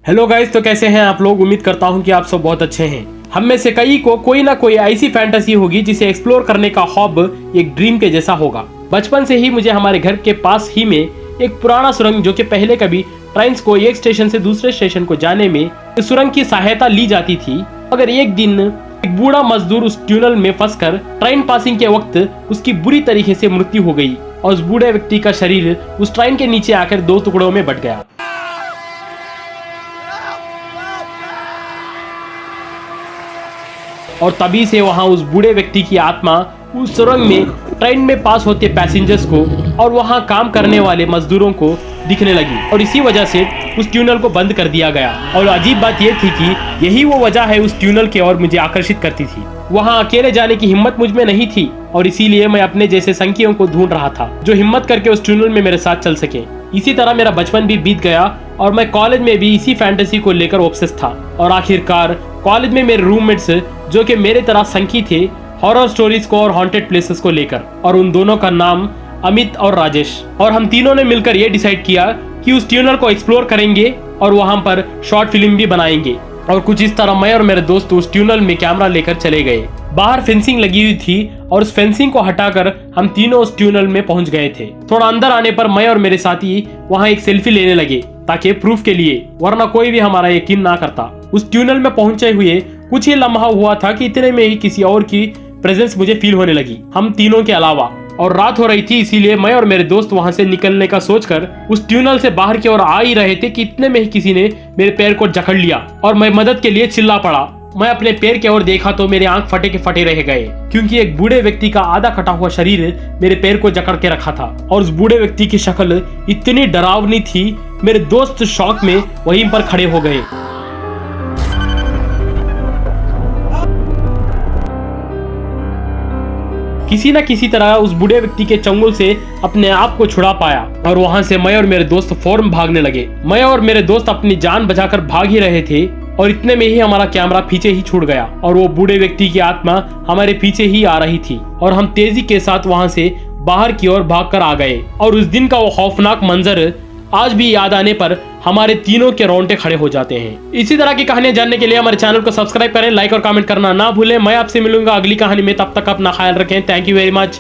Hello guys, तो कैसे हैं आप लोग। उम्मीद करता हूं कि आप सब बहुत अच्छे हैं। हम में से कई को कोई ना कोई ऐसी फैंटेसी होगी जिसे एक्सप्लोर करने का हॉब एक ड्रीम के जैसा होगा। बचपन से ही मुझे हमारे घर के पास ही में एक पुराना सुरंग, जो कि पहले कभी ट्रेन्स को एक स्टेशन से दूसरे स्टेशन को जाने में इस सुरंग की सहायता ली जाती थी, अगर एक दिन एक बूढ़ा मजदूर उस ट्यूनल में फंसकर ट्रेन पासिंग के वक्त उसकी बुरी तरीके से मृत्यु हो गई और उस बूढ़े व्यक्ति का शरीर उस ट्रेन के नीचे आकर दो टुकड़ों में बट गया। और तभी से वहां उस बूढ़े व्यक्ति की आत्मा उस सुरंग में ट्रेन में पास होते पैसेंजर्स को और वहां काम करने वाले मजदूरों को दिखने लगी, और इसी वजह से उस ट्यूनल को बंद कर दिया गया। और अजीब बात यह थी कि यही वो वजह है उस ट्यूनल की ओर मुझे आकर्षित करती थी। वहां अकेले जाने की हिम्मत मुझ में नहीं थी और इसीलिए मैं अपने जैसे संगियों को ढूंढ रहा था जो हिम्मत करके उस ट्यूनल में मेरे साथ चल सके। इसी तरह मेरा बचपन भी बीत गया और मैं कॉलेज में भी इसी फैंटेसी को लेकर ऑब्सेस था। और आखिरकार कॉलेज में मेरे रूममेट्स, जो कि मेरे तरह संकी थे हॉरर स्टोरीज को और हॉन्टेड प्लेसेस को लेकर, और उन दोनों का नाम अमित और राजेश, और हम तीनों ने मिलकर ये डिसाइड किया कि उस ट्यूनल को एक्सप्लोर करेंगे और वहां पर शॉर्ट फिल्म भी बनाएंगे। और कुछ इस तरह मैं और मेरे दोस्त उस ट्यूनल में कैमरा लेकर चले गए। बाहर फेंसिंग लगी हुई थी और उस फेंसिंग को हटाकर हम तीनों उस ट्यूनल में पहुंच गए थे। थोड़ा अंदर आने पर मैं और मेरे साथी वहां एक सेल्फी लेने लगे ताकि प्रूफ के लिए, वरना कोई भी हमारा यकीन ना करता। उस ट्यूनल में पहुंचे हुए कुछ ही लम्हा हुआ था कि इतने में ही किसी और की प्रेजेंस मुझे फील होने लगी, हम तीनों के अलावा। और रात हो रही थी, इसीलिए मैं और मेरे दोस्त वहां से निकलने का सोचकर उस ट्यूनल से बाहर की ओर आ ही रहे थे कि इतने में ही किसी ने मेरे पैर को जकड़ लिया और मैं मदद के लिए चिल्ला पड़ा। मैं अपने पैर की ओर देखा तो मेरे आंख फटे के फटे रह गए, क्योंकि एक बूढ़े व्यक्ति का आधा कटा हुआ शरीर मेरे पैर को जकड़ के रखा था और उस बूढ़े व्यक्ति की शक्ल इतनी डरावनी थी, मेरे दोस्त शौक में वहीं पर खड़े हो गए। किसी न किसी तरह उस बूढ़े व्यक्ति के चंगुल से अपने आप को छुड़ा पाया और वहां से मैं और मेरे दोस्त फौरन भागने लगे। मैं और मेरे दोस्त अपनी जान बचाकर भाग ही रहे थे और इतने में ही हमारा कैमरा पीछे ही छूट गया और वो बूढ़े व्यक्ति की आत्मा हमारे पीछे ही आ रही थी और हम तेजी के साथ वहां से बाहर की ओर भागकर आ गए। और उस दिन का वो खौफनाक मंजर आज भी याद आने पर हमारे तीनों के रोंगटे खड़े हो जाते हैं। इसी तरह की कहानियां जानने के लिए हमारे चैनल को सब्सक्राइब करें, लाइक और कमेंट करना ना भूलें। मैं आपसे मिलूंगा अगली कहानी में, तब तक अपना ख्याल रखें। Thank you very much.